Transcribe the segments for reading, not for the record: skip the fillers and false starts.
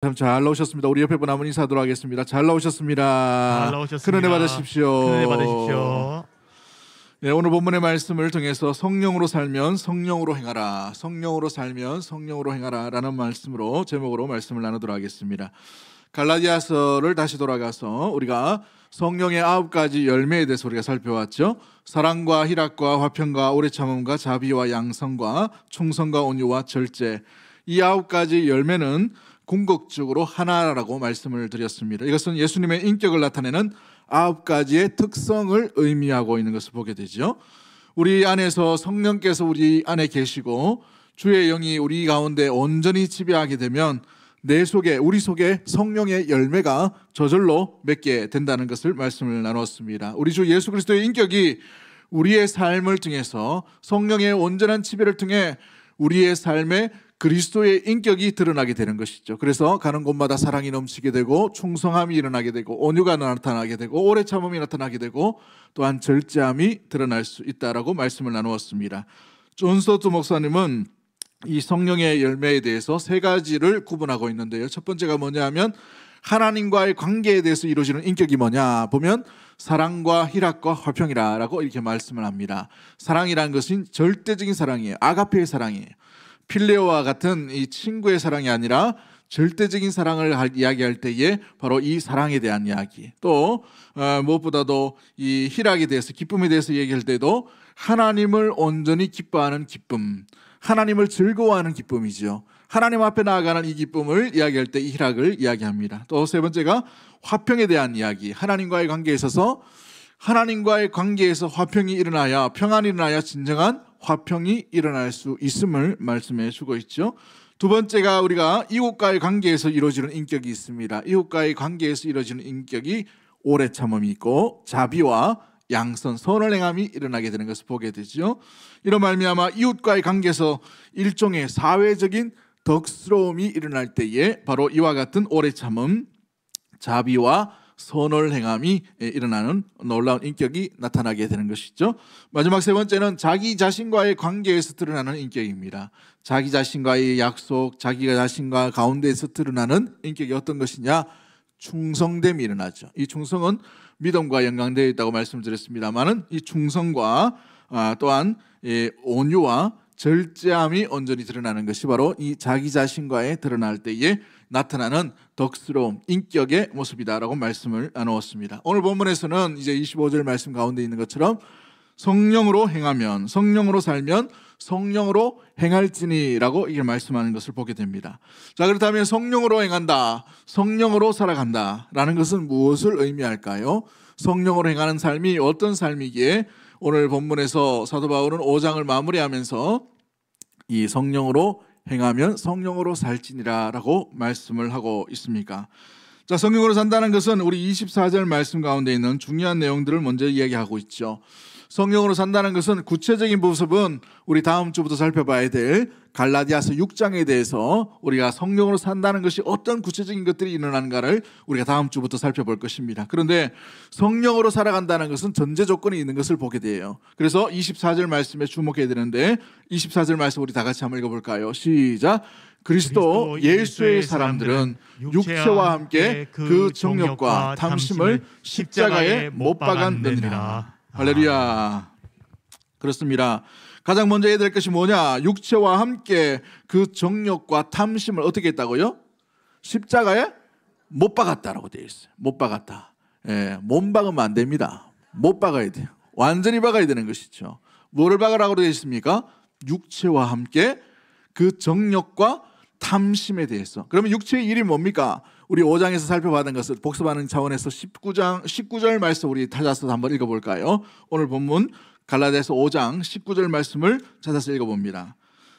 그렇다면 잘 나오셨습니다. 우리 옆에 분 한번 인사하도록 하겠습니다. 잘 나오셨습니다. 잘 나오셨습니다. 큰 은혜 받으십시오. 큰 은혜 받으십시오. 네, 오늘 본문의 말씀을 통해서 성령으로 살면 성령으로 행하라, 성령으로 살면 성령으로 행하라 라는 말씀으로 제목으로 말씀을 나누도록 하겠습니다. 갈라디아서를 다시 돌아가서 우리가 성령의 9가지 열매에 대해서 우리가 살펴봤죠. 사랑과 희락과 화평과 오래 참음과 자비와 양성과 충성과 온유와 절제, 이 9가지 열매는 궁극적으로 하나라고 말씀을 드렸습니다. 이것은 예수님의 인격을 나타내는 9가지의 특성을 의미하고 있는 것을 보게 되죠. 우리 안에서 성령께서 우리 안에 계시고 주의 영이 우리 가운데 온전히 지배하게 되면 내 속에, 우리 속에 성령의 열매가 저절로 맺게 된다는 것을 말씀을 나눴습니다. 우리 주 예수 그리스도의 인격이 우리의 삶을 통해서 성령의 온전한 지배를 통해 우리의 삶에 그리스도의 인격이 드러나게 되는 것이죠. 그래서 가는 곳마다 사랑이 넘치게 되고 충성함이 일어나게 되고 온유가 나타나게 되고 오래 참음이 나타나게 되고 또한 절제함이 드러날 수 있다라고 말씀을 나누었습니다. 존 스토트 목사님은 이 성령의 열매에 대해서 3가지를 구분하고 있는데요. 첫 번째가 뭐냐면 하나님과의 관계에 대해서 이루어지는 인격이 뭐냐 보면 사랑과 희락과 화평이라고 이렇게 말씀을 합니다. 사랑이라는 것은 절대적인 사랑이에요. 아가페의 사랑이에요. 필레오와 같은 이 친구의 사랑이 아니라 절대적인 사랑을 이야기할 때에 바로 이 사랑에 대한 이야기, 또 무엇보다도 이 희락에 대해서, 기쁨에 대해서 얘기할 때도 하나님을 온전히 기뻐하는 기쁨, 하나님을 즐거워하는 기쁨이죠. 하나님 앞에 나아가는 이 기쁨을 이야기할 때 이 희락을 이야기합니다. 또 3번째가 화평에 대한 이야기, 하나님과의 관계에 있어서 하나님과의 관계에서 화평이 일어나야, 평안이 일어나야 진정한 화평이 일어날 수 있음을 말씀해 주고 있죠. 2번째가 우리가 이웃과의 관계에서 이루어지는 인격이 있습니다. 이웃과의 관계에서 이루어지는 인격이 오래 참음이 있고 자비와 양선, 선을 행함이 일어나게 되는 것을 보게 되죠. 이런 말미암아 이웃과의 관계에서 일종의 사회적인 덕스러움이 일어날 때에 바로 이와 같은 오래 참음, 자비와 선을 행함이 일어나는 놀라운 인격이 나타나게 되는 것이죠. 마지막 3번째는 자기 자신과의 관계에서 드러나는 인격입니다. 자기 자신과의 약속, 자기 자신과 가운데에서 드러나는 인격이 어떤 것이냐? 충성됨이 일어나죠. 이 충성은 믿음과 연관되어 있다고 말씀드렸습니다만은 이 충성과 또한 온유와 절제함이 온전히 드러나는 것이 바로 이 자기 자신과의 드러날 때에 나타나는 덕스러움, 인격의 모습이다라고 말씀을 나누었습니다. 오늘 본문에서는 이제 25절 말씀 가운데 있는 것처럼 성령으로 행하면, 성령으로 살면 성령으로 행할지니라고 이게 말씀하는 것을 보게 됩니다. 자, 그렇다면 성령으로 행한다, 성령으로 살아간다라는 것은 무엇을 의미할까요? 성령으로 행하는 삶이 어떤 삶이기에 오늘 본문에서 사도 바울은 5장을 마무리하면서 이 성령으로 행하면 성령으로 살지니라라고 말씀을 하고 있습니까? 자, 성령으로 산다는 것은 우리 24절 말씀 가운데 있는 중요한 내용들을 먼저 이야기하고 있죠. 성령으로 산다는 것은 구체적인 모습은 우리 다음 주부터 살펴봐야 될 갈라디아서 6장에 대해서 우리가 성령으로 산다는 것이 어떤 구체적인 것들이 일어나는가를 우리가 다음 주부터 살펴볼 것입니다. 그런데 성령으로 살아간다는 것은 전제 조건이 있는 것을 보게 돼요. 그래서 24절 말씀에 주목해야 되는데 24절 말씀 우리 다 같이 한번 읽어볼까요? 시작. 그리스도 예수의 사람들은 육체와 함께 그 정욕과 탐심을 십자가에 못 박았느니라. 할렐루야. 그렇습니다. 가장 먼저 해야 될 것이 뭐냐? 육체와 함께 그 정욕과 탐심을 어떻게 했다고요? 십자가에 못 박았다라고 되어 있어요. 못 박았다. 못 박으면 안 됩니다. 못 박아야 돼요. 완전히 박아야 되는 것이죠. 뭐를 박으라고 되어 있습니까? 육체와 함께 그 정욕과 탐심에 대해서. 그러면 육체의 일이 뭡니까? 우리 5장에서 살펴받은 것을 복습하는 차원에서 19절 말씀 우리 찾아서 한번 읽어볼까요? 오늘 본문 갈라디아서 5장 19절 말씀을 찾아서 읽어봅니다.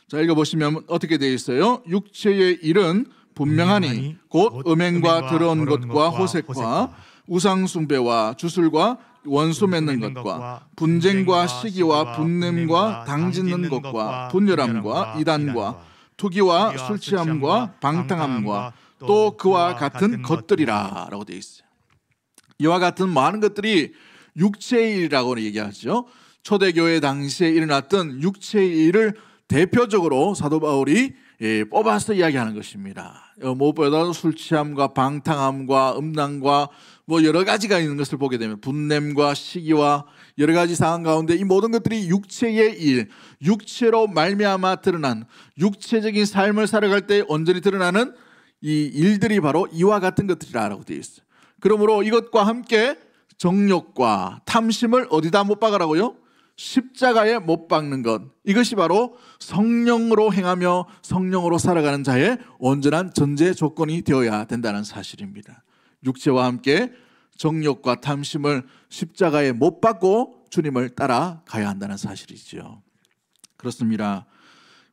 자, 읽어보시면 어떻게 되어 있어요? 육체의 일은 분명하니 곧 음행과 더러운 것과 호색과 우상숭배와 주술과 원수 맺는 것과 분쟁과 시기와 분냄과 당짓는 것과 분열함과 이단과 투기와 술취함과 방탕함과 또 그와 같은 것들이라 라고 되어 있어요. 이와 같은 많은 것들이 육체의 일이라고 얘기하죠. 초대교회 당시에 일어났던 육체의 일을 대표적으로 사도 바울이 뽑아서 이야기하는 것입니다. 무엇보다도 술 취함과 방탕함과 음란과 뭐 여러 가지가 있는 것을 보게 되면 분냄과 시기와 여러 가지 상황 가운데 이 모든 것들이 육체의 일, 육체로 말미암아 드러난 육체적인 삶을 살아갈 때 온전히 드러나는 이 일들이 바로 이와 같은 것들이라고 되어 있어요. 그러므로 이것과 함께 정욕과 탐심을 어디다 못 박으라고요? 십자가에 못 박는 것, 이것이 바로 성령으로 행하며 성령으로 살아가는 자의 온전한 전제 조건이 되어야 된다는 사실입니다. 육체와 함께 정욕과 탐심을 십자가에 못 박고 주님을 따라가야 한다는 사실이죠. 그렇습니다.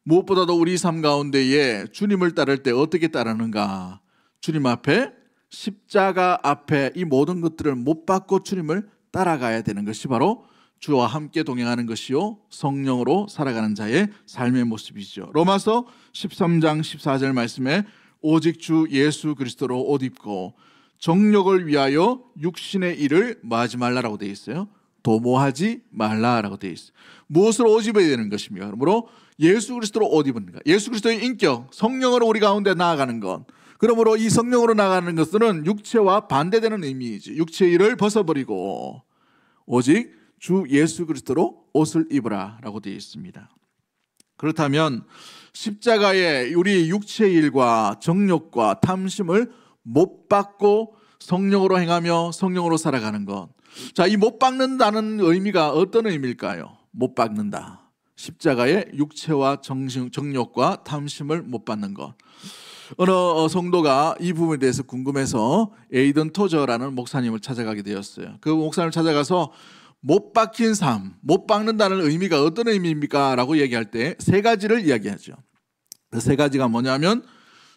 무엇보다도 우리 삶 가운데에 주님을 따를 때 어떻게 따르는가? 주님 앞에, 십자가 앞에 이 모든 것들을 못 박고 주님을 따라가야 되는 것이 바로 주와 함께 동행하는 것이요 성령으로 살아가는 자의 삶의 모습이죠. 로마서 13장 14절 말씀에 오직 주 예수 그리스도로 옷 입고 정욕을 위하여 육신의 일을 마지 말라라고 되어 있어요. 도모하지 말라라고 되어 있어요. 무엇을 옷 입어야 되는 것입니까? 그러므로 예수 그리스도로 옷 입는 것, 예수 그리스도의 인격, 성령으로 우리 가운데 나아가는 것. 그러므로 이 성령으로 나아가는 것은 육체와 반대되는 의미이지. 육체의 일을 벗어버리고 오직 주 예수 그리스도로 옷을 입으라 라고 되어 있습니다. 그렇다면 십자가에 우리 육체의 일과 정욕과 탐심을 못 박고 성령으로 행하며 성령으로 살아가는 것. 자, 이 못 박는다는 의미가 어떤 의미일까요? 못 박는다. 십자가에 육체와 정욕과 탐심을 못 받는 것. 어느 성도가 이 부분에 대해서 궁금해서 에이든 토저라는 목사님을 찾아가게 되었어요. 그 목사님을 찾아가서 못 박힌 삶, 못 박는다는 의미가 어떤 의미입니까? 라고 얘기할 때 세 가지를 이야기하죠. 그 세 가지가 뭐냐면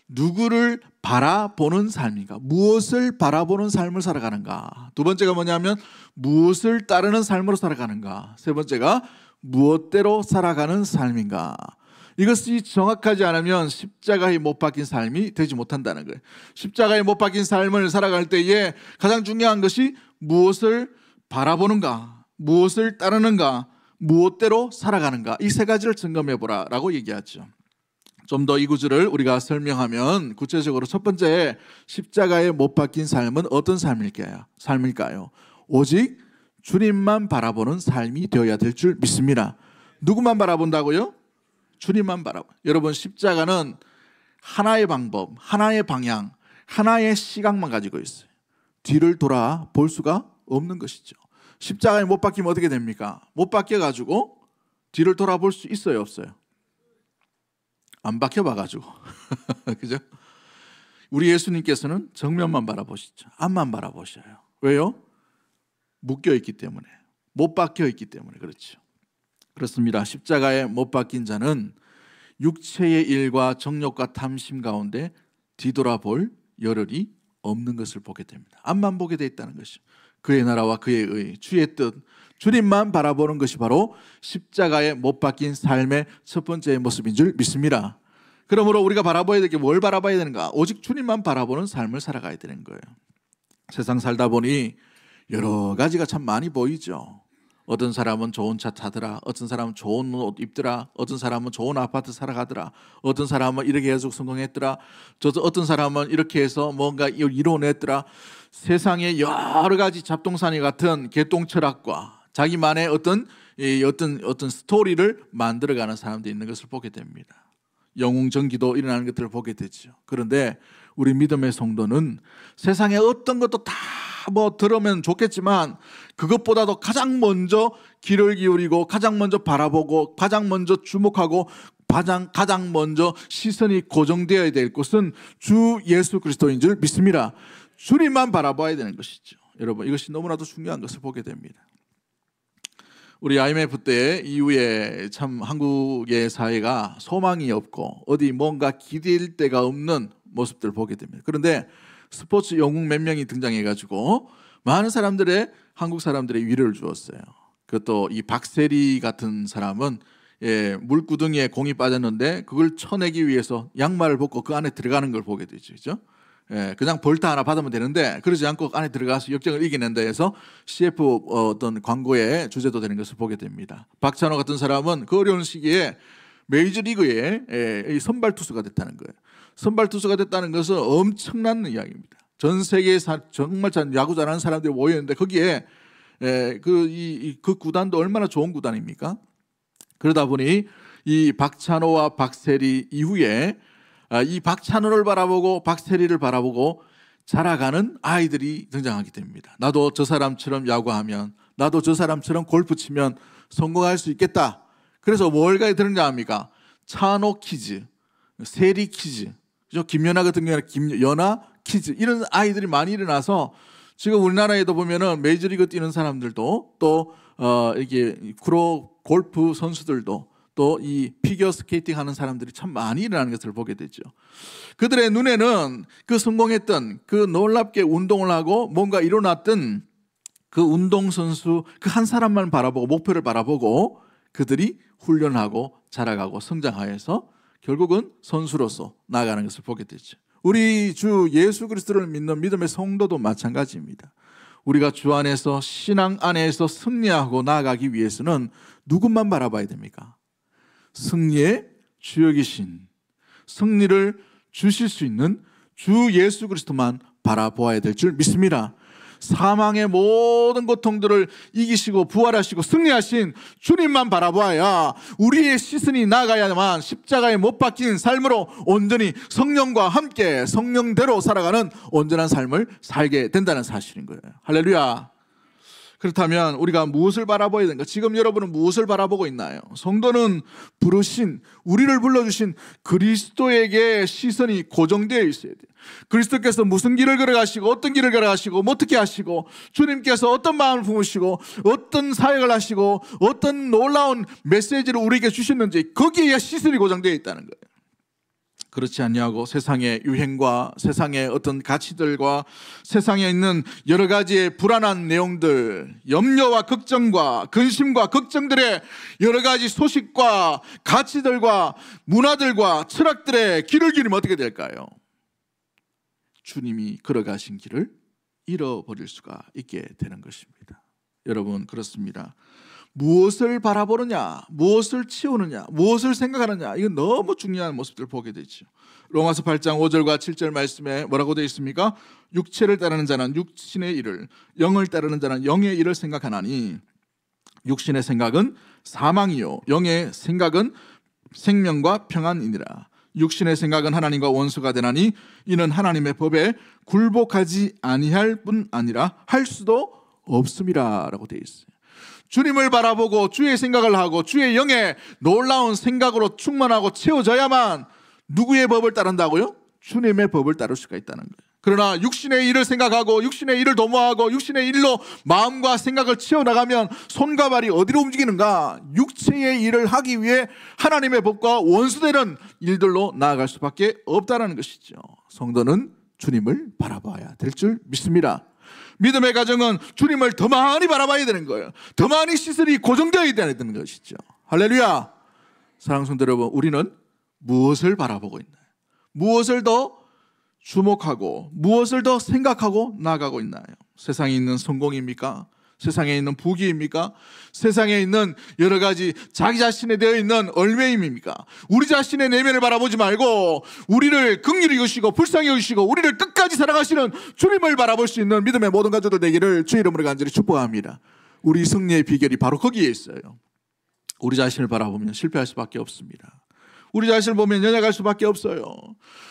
누구를 바라보는 삶인가, 무엇을 바라보는 삶을 살아가는가. 두 번째가 뭐냐면 무엇을 따르는 삶으로 살아가는가. 세 번째가 무엇대로 살아가는 삶인가. 이것이 정확하지 않으면 십자가에 못 박힌 삶이 되지 못한다는 거예요. 십자가에 못 박힌 삶을 살아갈 때에 가장 중요한 것이 무엇을 바라보는가, 무엇을 따르는가, 무엇대로 살아가는가. 이 세 가지를 점검해 보라라고 얘기하죠. 좀 더 이 구절을 우리가 설명하면 구체적으로 첫 번째, 십자가에 못 박힌 삶은 어떤 삶일까요? 오직 주님만 바라보는 삶이 되어야 될 줄 믿습니다. 누구만 바라본다고요? 주님만 바라봐. 여러분, 십자가는 하나의 방법, 하나의 방향, 하나의 시각만 가지고 있어요. 뒤를 돌아볼 수가 없는 것이죠. 십자가에 못 박히면 어떻게 됩니까? 못 박혀가지고 뒤를 돌아볼 수 있어요, 없어요? 안 박혀봐가지고 그죠? 우리 예수님께서는 정면만 바라보시죠. 앞만 바라보셔요. 왜요? 묶여있기 때문에, 못 박혀있기 때문에. 그렇죠. 그렇습니다. 십자가에 못 박힌 자는 육체의 일과 정욕과 탐심 가운데 뒤돌아볼 여력이 없는 것을 보게 됩니다. 앞만 보게 돼 있다는 것이죠. 그의 나라와 그의 의, 주의 뜻, 주님만 바라보는 것이 바로 십자가에 못 박힌 삶의 첫 번째 모습인 줄 믿습니다. 그러므로 우리가 바라봐야 될 게 뭘 바라봐야 되는가? 오직 주님만 바라보는 삶을 살아가야 되는 거예요. 세상 살다 보니 여러 가지가 참 많이 보이죠. 어떤 사람은 좋은 차 타더라, 어떤 사람은 좋은 옷 입더라, 어떤 사람은 좋은 아파트 살아가더라, 어떤 사람은 이렇게 해서 성공했더라, 어떤 사람은 이렇게 해서 뭔가 이뤄냈더라. 세상에 여러 가지 잡동사니 같은 개똥 철학과 자기만의 어떤 스토리를 만들어가는 사람들이 있는 것을 보게 됩니다. 영웅 전기도 일어나는 것들을 보게 되죠. 그런데 우리 믿음의 성도는 세상에 어떤 것도 다 뭐 들으면 좋겠지만 그것보다도 가장 먼저 귀를 기울이고 가장 먼저 바라보고 가장 먼저 주목하고 가장 먼저 시선이 고정되어야 될 곳은 주 예수 그리스도인 줄 믿습니다. 주님만 바라봐야 되는 것이죠. 여러분, 이것이 너무나도 중요한 것을 보게 됩니다. 우리 IMF 때 이후에 참 한국의 사회가 소망이 없고 어디 뭔가 기댈 데가 없는 모습들을 보게 됩니다. 그런데 스포츠 영웅 몇 명이 등장해가지고 많은 한국 사람들의 위로를 주었어요. 그것도 이 박세리 같은 사람은 물구덩이에 공이 빠졌는데 그걸 쳐내기 위해서 양말을 벗고 그 안에 들어가는 걸 보게 되죠. 그죠? 그냥 벌타 하나 받으면 되는데 그러지 않고 안에 들어가서 역경을 이겨낸다 해서 CF 어떤 광고의 주제도 되는 것을 보게 됩니다. 박찬호 같은 사람은 그 어려운 시기에 메이저리그의 선발 투수가 됐다는 거예요. 선발 투수가 됐다는 것은 엄청난 이야기입니다. 전 세계에 정말 야구 잘하는 사람들이 모였는데 거기에 그 구단도 얼마나 좋은 구단입니까? 그러다 보니 이 박찬호와 박세리 이후에 이 박찬호를 바라보고 박세리를 바라보고 자라가는 아이들이 등장하게 됩니다. 나도 저 사람처럼 야구하면, 나도 저 사람처럼 골프 치면 성공할 수 있겠다. 그래서 뭘가 등장합니까? 찬호 키즈, 세리 키즈, 김연아 같은 경우는 김연아 키즈, 이런 아이들이 많이 일어나서 지금 우리나라에도 보면은 메이저리그 뛰는 사람들도 또 이게 프로 골프 선수들도 또 이 피겨 스케이팅 하는 사람들이 참 많이 일어나는 것을 보게 되죠. 그들의 눈에는 그 성공했던, 그 놀랍게 운동을 하고 뭔가 일어났던 그 운동선수 그 한 사람만 바라보고 목표를 바라보고 그들이 훈련하고 자라가고 성장하여서 결국은 선수로서 나아가는 것을 보게 되죠. 우리 주 예수 그리스도를 믿는 믿음의 성도도 마찬가지입니다. 우리가 주 안에서, 신앙 안에서 승리하고 나아가기 위해서는 누구만 바라봐야 됩니까? 승리의 주역이신, 승리를 주실 수 있는 주 예수 그리스도만 바라보아야 될 줄 믿습니다. 사망의 모든 고통들을 이기시고 부활하시고 승리하신 주님만 바라보아야 우리의 시선이 나아가야만 십자가에 못 박힌 삶으로 온전히 성령과 함께 성령대로 살아가는 온전한 삶을 살게 된다는 사실인 거예요. 할렐루야. 그렇다면 우리가 무엇을 바라봐야 되는가? 지금 여러분은 무엇을 바라보고 있나요? 성도는 부르신, 우리를 불러주신 그리스도에게 시선이 고정되어 있어야 돼요. 그리스도께서 무슨 길을 걸어가시고 어떤 길을 걸어가시고 어떻게 하시고 주님께서 어떤 마음을 품으시고 어떤 사역을 하시고 어떤 놀라운 메시지를 우리에게 주셨는지 거기에 시선이 고정되어 있다는 거예요. 그렇지 않냐고 세상의 유행과 세상의 어떤 가치들과 세상에 있는 여러 가지의 불안한 내용들, 염려와 걱정과 근심과 걱정들의 여러 가지 소식과 가치들과 문화들과 철학들의 길을 기르면 어떻게 될까요? 주님이 걸어가신 길을 잃어버릴 수가 있게 되는 것입니다. 여러분, 그렇습니다. 무엇을 바라보느냐, 무엇을 치우느냐, 무엇을 생각하느냐, 이건 너무 중요한 모습들을 보게 되죠. 로마서 8장 5절과 7절 말씀에 뭐라고 되어 있습니까? 육체를 따르는 자는 육신의 일을, 영을 따르는 자는 영의 일을 생각하나니 육신의 생각은 사망이요 영의 생각은 생명과 평안이니라. 육신의 생각은 하나님과 원수가 되나니 이는 하나님의 법에 굴복하지 아니할 뿐 아니라 할 수도 없음이라 라고 되어 있어요. 주님을 바라보고 주의 생각을 하고 주의 영의 놀라운 생각으로 충만하고 채워져야만 누구의 법을 따른다고요? 주님의 법을 따를 수가 있다는 거예요. 그러나 육신의 일을 생각하고 육신의 일을 도모하고 육신의 일로 마음과 생각을 채워나가면 손과 발이 어디로 움직이는가? 육체의 일을 하기 위해 하나님의 법과 원수되는 일들로 나아갈 수밖에 없다는 것이죠. 성도는 주님을 바라봐야 될 줄 믿습니다. 믿음의 가정은 주님을 더 많이 바라봐야 되는 거예요. 더 많이 시선이 고정되어야 되는 것이죠. 할렐루야. 사랑하는 성도 여러분, 우리는 무엇을 바라보고 있나요? 무엇을 더 주목하고 무엇을 더 생각하고 나아가고 있나요? 세상에 있는 성공입니까? 세상에 있는 부귀입니까? 세상에 있는 여러 가지 자기 자신에 되어 있는 얼매임입니까? 우리 자신의 내면을 바라보지 말고 우리를 긍휼히 여기시고 불쌍히 여기시고 우리를 끝까지 사랑하시는 주님을 바라볼 수 있는 믿음의 모든 가족들 되기를 주의 이름으로 간절히 축복합니다. 우리 승리의 비결이 바로 거기에 있어요. 우리 자신을 바라보면 실패할 수밖에 없습니다. 우리 자신을 보면 연약할 수밖에 없어요.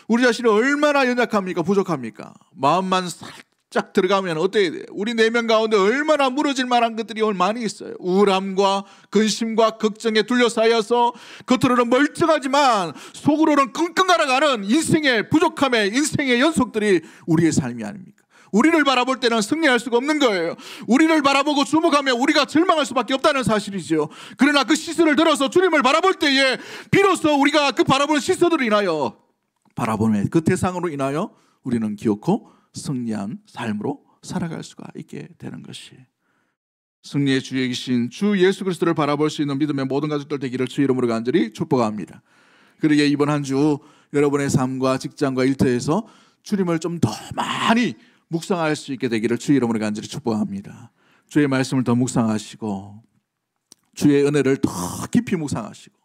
우리 자신이 얼마나 연약합니까? 부족합니까? 마음만 살짝 들어가면 어때야 돼요? 우리 내면 가운데 얼마나 무너질 만한 것들이 많이 있어요. 우울함과 근심과 걱정에 둘러싸여서 겉으로는 멀쩡하지만 속으로는 끙끙 앓아가는 인생의 부족함의 인생의 연속들이 우리의 삶이 아닙니까? 우리를 바라볼 때는 승리할 수가 없는 거예요. 우리를 바라보고 주목하면 우리가 절망할 수밖에 없다는 사실이죠. 그러나 그 시선을 들어서 주님을 바라볼 때에 비로소 우리가 그 바라보는 시선으로 인하여 바라보는 그 대상으로 인하여 우리는 기어코 승리한 삶으로 살아갈 수가 있게 되는 것이 승리의 주역이신 주 예수 그리스도를 바라볼 수 있는 믿음의 모든 가족들 되기를 주 이름으로 간절히 축복합니다. 그러기에 이번 한 주 여러분의 삶과 직장과 일터에서 주님을 좀 더 많이 묵상할 수 있게 되기를 주의 이름으로 간절히 축복합니다. 주의 말씀을 더 묵상하시고 주의 은혜를 더 깊이 묵상하시고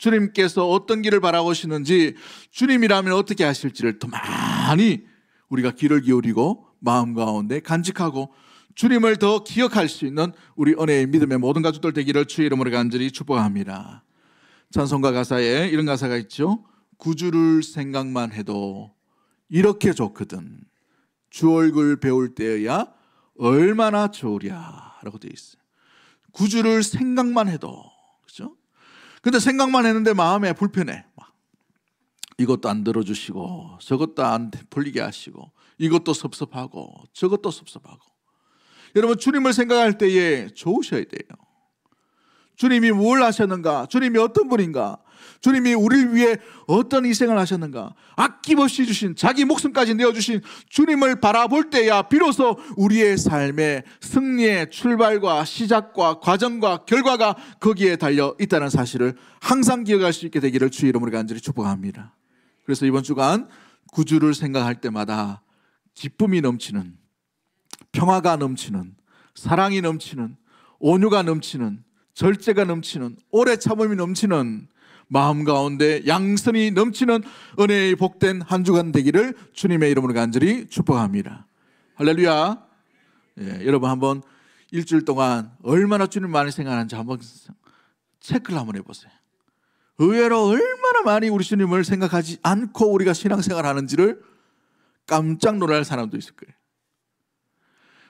주님께서 어떤 길을 바라보시는지, 주님이라면 어떻게 하실지를 더 많이 우리가 귀를 기울이고 마음 가운데 간직하고 주님을 더 기억할 수 있는 우리 은혜의 믿음의 모든 가족들 되기를 주의 이름으로 간절히 축복합니다. 찬송가 가사에 이런 가사가 있죠. 구주를 생각만 해도 이렇게 좋거든. 주 얼굴 배울 때여야 얼마나 좋으랴 라고 되어 있어요. 구주를 생각만 해도, 그렇죠? 근데 생각만 했는데 마음에 불편해. 이것도 안 들어주시고 저것도 안 풀리게 하시고 이것도 섭섭하고 저것도 섭섭하고. 여러분, 주님을 생각할 때에 좋으셔야 돼요. 주님이 뭘 하셨는가? 주님이 어떤 분인가? 주님이 우리를 위해 어떤 희생을 하셨는가? 아낌없이 주신, 자기 목숨까지 내어주신 주님을 바라볼 때야 비로소 우리의 삶의 승리의 출발과 시작과 과정과 결과가 거기에 달려 있다는 사실을 항상 기억할 수 있게 되기를 주의 이름으로 간절히 축복합니다. 그래서 이번 주간 구주를 생각할 때마다 기쁨이 넘치는, 평화가 넘치는, 사랑이 넘치는, 온유가 넘치는, 절제가 넘치는, 오래 참음이 넘치는, 마음 가운데 양선이 넘치는 은혜의 복된 한 주간 되기를 주님의 이름으로 간절히 축복합니다. 할렐루야. 여러분, 한번 일주일 동안 얼마나 주님 많이 생각하는지 한번 체크를 한번 해보세요. 의외로 얼마나 많이 우리 주님을 생각하지 않고 우리가 신앙생활 하는지를 깜짝 놀랄 사람도 있을 거예요.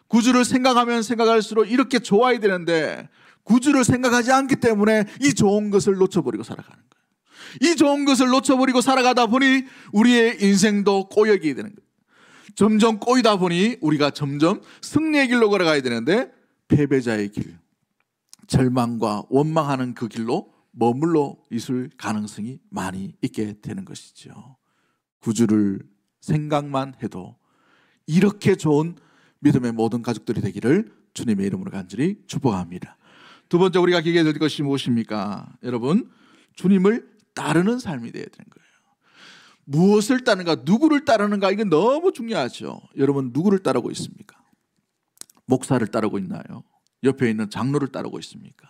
구주를 생각하면 생각할수록 이렇게 좋아야 되는데 구주를 생각하지 않기 때문에 이 좋은 것을 놓쳐버리고 살아가는 거예요. 이 좋은 것을 놓쳐버리고 살아가다 보니 우리의 인생도 꼬여게 되는 거예요. 점점 꼬이다 보니 우리가 점점 승리의 길로 걸어가야 되는데 패배자의 길, 절망과 원망하는 그 길로 머물러 있을 가능성이 많이 있게 되는 것이죠. 구주를 생각만 해도 이렇게 좋은 믿음의 모든 가족들이 되기를 주님의 이름으로 간절히 축복합니다. 두 번째 우리가 기억해야 될 것이 무엇입니까? 여러분, 주님을 따르는 삶이 되어야 되는 거예요. 무엇을 따르는가, 누구를 따르는가, 이건 너무 중요하죠. 여러분, 누구를 따르고 있습니까? 목사를 따르고 있나요? 옆에 있는 장로를 따르고 있습니까?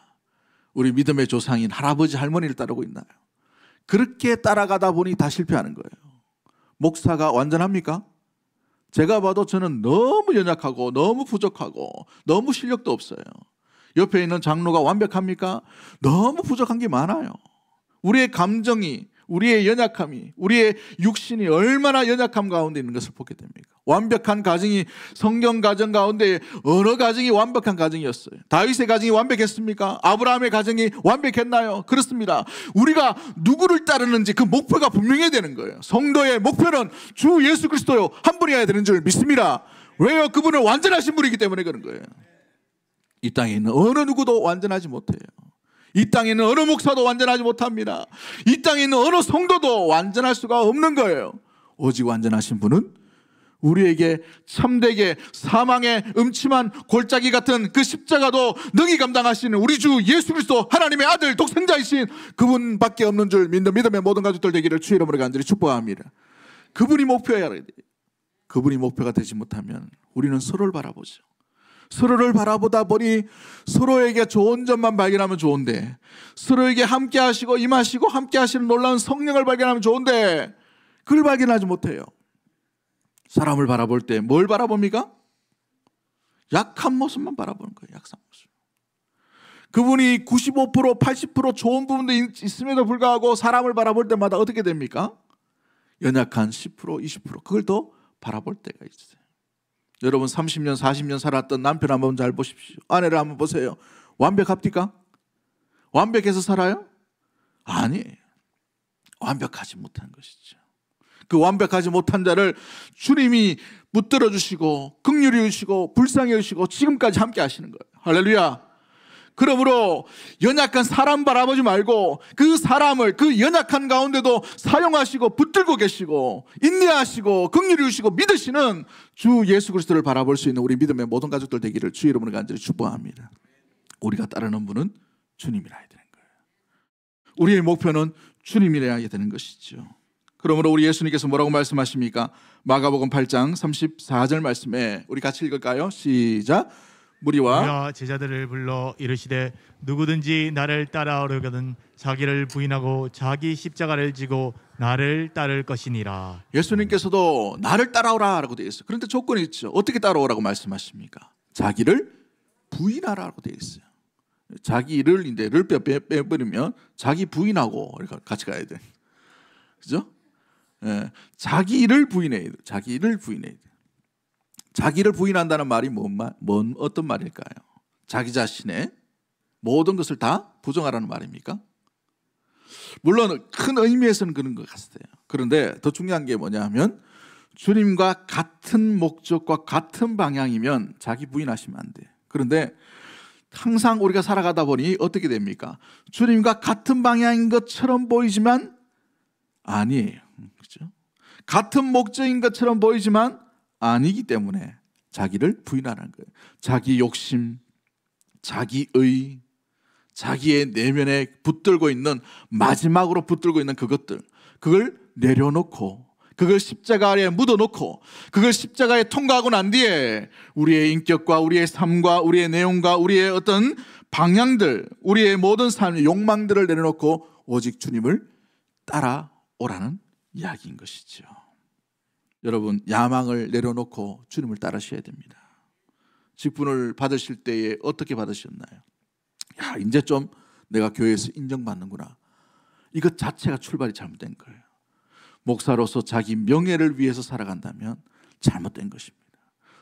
우리 믿음의 조상인 할아버지, 할머니를 따르고 있나요? 그렇게 따라가다 보니 다 실패하는 거예요. 목사가 완전합니까? 제가 봐도 저는 너무 연약하고 너무 부족하고 너무 실력도 없어요. 옆에 있는 장로가 완벽합니까? 너무 부족한 게 많아요. 우리의 감정이, 우리의 연약함이, 우리의 육신이 얼마나 연약함 가운데 있는 것을 보게 됩니까? 완벽한 가정이, 성경 가정 가운데 어느 가정이 완벽한 가정이었어요? 다윗의 가정이 완벽했습니까? 아브라함의 가정이 완벽했나요? 그렇습니다. 우리가 누구를 따르는지 그 목표가 분명해야 되는 거예요. 성도의 목표는 주 예수 그리스도요 한 분이어야 되는 줄 믿습니다. 왜요? 그분은 완전하신 분이기 때문에 그런 거예요. 이 땅에 있는 어느 누구도 완전하지 못해요. 이 땅에 있는 어느 목사도 완전하지 못합니다. 이 땅에 있는 어느 성도도 완전할 수가 없는 거예요. 오직 완전하신 분은 우리에게 참되게 사망의 음침한 골짜기 같은 그 십자가도 능히 감당하시는 우리 주 예수 그리스도 하나님의 아들 독생자이신 그분밖에 없는 줄 믿는 믿음의 모든 가족들 되기를 주의 이름으로 간절히 축복합니다. 그분이 목표여야 돼요. 그분이 목표가 되지 못하면 우리는 서로를 바라보죠. 서로를 바라보다 보니 서로에게 좋은 점만 발견하면 좋은데, 서로에게 함께 하시고 임하시고 함께 하시는 놀라운 성령을 발견하면 좋은데 그걸 발견하지 못해요. 사람을 바라볼 때 뭘 바라봅니까? 약한 모습만 바라보는 거예요. 약한 모습. 그분이 95%, 80% 좋은 부분도 있음에도 불구하고 사람을 바라볼 때마다 어떻게 됩니까? 연약한 10%, 20% 그걸 더 바라볼 때가 있어요. 여러분 30년, 40년 살았던 남편 한번 잘 보십시오. 아내를 한번 보세요. 완벽합니까? 완벽해서 살아요? 아니에요. 완벽하지 못한 것이죠. 그 완벽하지 못한 자를 주님이 붙들어 주시고 긍휼히 여기시고 불쌍히 여기시고 지금까지 함께 하시는 거예요. 할렐루야. 그러므로 연약한 사람 바라보지 말고 그 사람을 그 연약한 가운데도 사용하시고 붙들고 계시고 인내하시고 긍휼히 여기시고 믿으시는 주 예수 그리스도를 바라볼 수 있는 우리 믿음의 모든 가족들 되기를 주의 이름으로 간절히 축복합니다. 우리가 따르는 분은 주님이라야 되는 거예요. 우리의 목표는 주님이라야 되는 것이죠. 그러므로 우리 예수님께서 뭐라고 말씀하십니까? 마가복음 8장 34절 말씀에 우리 같이 읽을까요? 시작. 무리와 제자들을 불러 이르시되 누구든지 나를 따라오려거든 자기를 부인하고 자기 십자가를 지고 나를 따를 것이니라. 예수님께서도 나를 따라오라라고 되어 있어요. 그런데 조건이 있죠. 어떻게 따라오라고 말씀하십니까? 자기를 부인하라고 되어 있어요. 자기를 이제 를 빼버리면 자기 부인하고 같이 가야 돼. 그죠? 예, 자기를 부인해야 돼. 자기를 부인해야 돼. 자기를 부인한다는 말이 어떤 말일까요? 자기 자신의 모든 것을 다 부정하라는 말입니까? 물론 큰 의미에서는 그런 것 같아요. 그런데 더 중요한 게 뭐냐면 주님과 같은 목적과 같은 방향이면 자기 부인하시면 안 돼요. 그런데 항상 우리가 살아가다 보니 어떻게 됩니까? 주님과 같은 방향인 것처럼 보이지만 아니에요. 그렇죠? 같은 목적인 것처럼 보이지만 아니기 때문에 자기를 부인하는 거예요. 자기 욕심, 자기의, 자기의 내면에 붙들고 있는, 마지막으로 붙들고 있는 그것들, 그걸 내려놓고 그걸 십자가에 묻어놓고 그걸 십자가에 통과하고 난 뒤에 우리의 인격과 우리의 삶과 우리의 내용과 우리의 어떤 방향들, 우리의 모든 삶의 욕망들을 내려놓고 오직 주님을 따라오라는 이야기인 것이죠. 여러분, 야망을 내려놓고 주님을 따르셔야 됩니다. 직분을 받으실 때에 어떻게 받으셨나요? 야, 이제 좀 내가 교회에서 인정받는구나. 이것 자체가 출발이 잘못된 거예요. 목사로서 자기 명예를 위해서 살아간다면 잘못된 것입니다.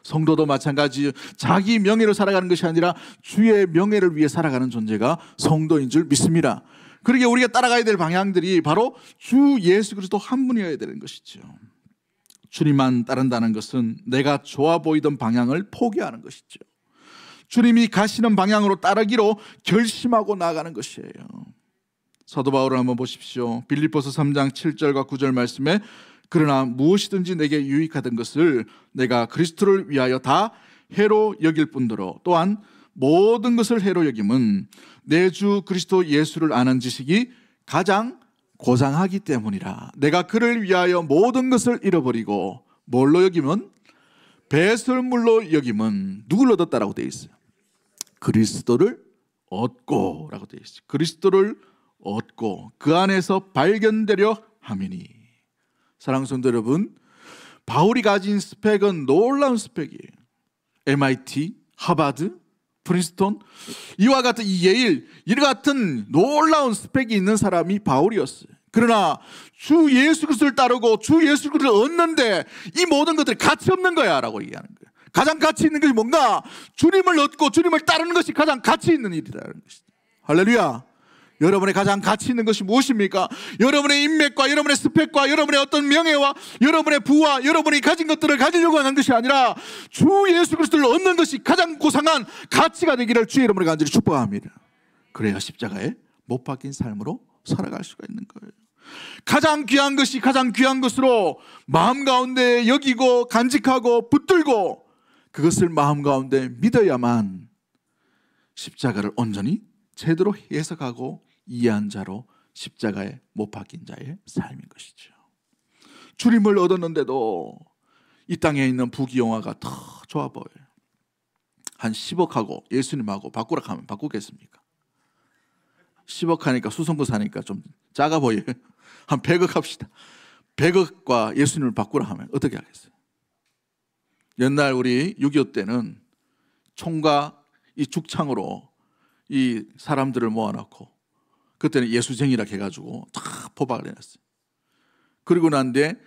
성도도 마찬가지예요. 자기 명예로 살아가는 것이 아니라 주의 명예를 위해 살아가는 존재가 성도인 줄 믿습니다. 그러기에 우리가 따라가야 될 방향들이 바로 주 예수 그리스도 한 분이어야 되는 것이죠. 주님만 따른다는 것은 내가 좋아 보이던 방향을 포기하는 것이죠. 주님이 가시는 방향으로 따르기로 결심하고 나아가는 것이에요. 사도 바울을 한번 보십시오. 빌립보서 3장 7절과 9절 말씀에 그러나 무엇이든지 내게 유익하던 것을 내가 그리스도를 위하여 다 해로 여길 뿐더러 또한 모든 것을 해로 여김은 내 주 그리스도 예수를 아는 지식이 가장 고상하기 때문이라. 내가 그를 위하여 모든 것을 잃어버리고 뭘로 여기면? 배설물로 여김은 누굴 얻었다라고 되어 있어요? 그리스도를 얻고 라고 되어 있어요. 그리스도를 얻고 그 안에서 발견되려 함이니. 사랑하는 성도 여러분, 바울이 가진 스펙은 놀라운 스펙이에요. MIT, 하버드, 프린스턴, 이와 같은 이 예일, 이와 같은 놀라운 스펙이 있는 사람이 바울이었어요. 그러나 주 예수 그리스도를 따르고 주 예수 그리스도를 얻는데 이 모든 것들이 가치 없는 거야 라고 얘기하는 거예요. 가장 가치 있는 것이 뭔가? 주님을 얻고 주님을 따르는 것이 가장 가치 있는 일이라는 것이죠. 할렐루야. 여러분의 가장 가치 있는 것이 무엇입니까? 여러분의 인맥과 여러분의 스펙과 여러분의 어떤 명예와 여러분의 부와 여러분이 가진 것들을 가지려고 하는 것이 아니라 주 예수 그리스도를 얻는 것이 가장 고상한 가치가 되기를 주의 이름으로 간절히 축복합니다. 그래야 십자가에 못 박힌 삶으로 살아갈 수가 있는 거예요. 가장 귀한 것이 가장 귀한 것으로 마음 가운데 여기고 간직하고 붙들고 그것을 마음 가운데 믿어야만 십자가를 온전히 제대로 해석하고 이해한 자로 십자가에 못 박힌 자의 삶인 것이죠. 주님을 얻었는데도 이 땅에 있는 부귀영화가 더 좋아 보여요. 한 10억하고 예수님하고 바꾸라 하면 바꾸겠습니까? 10억 하니까 수성구 사니까 좀 작아 보여요. 한 100억 합시다. 100억과 예수님을 바꾸라 하면 어떻게 하겠어요? 옛날 우리 6.25 때는 총과 이 죽창으로 이 사람들을 모아놓고 그때는 예수쟁이라 해가지고 다 포박을 해놨어요. 그리고 난 뒤에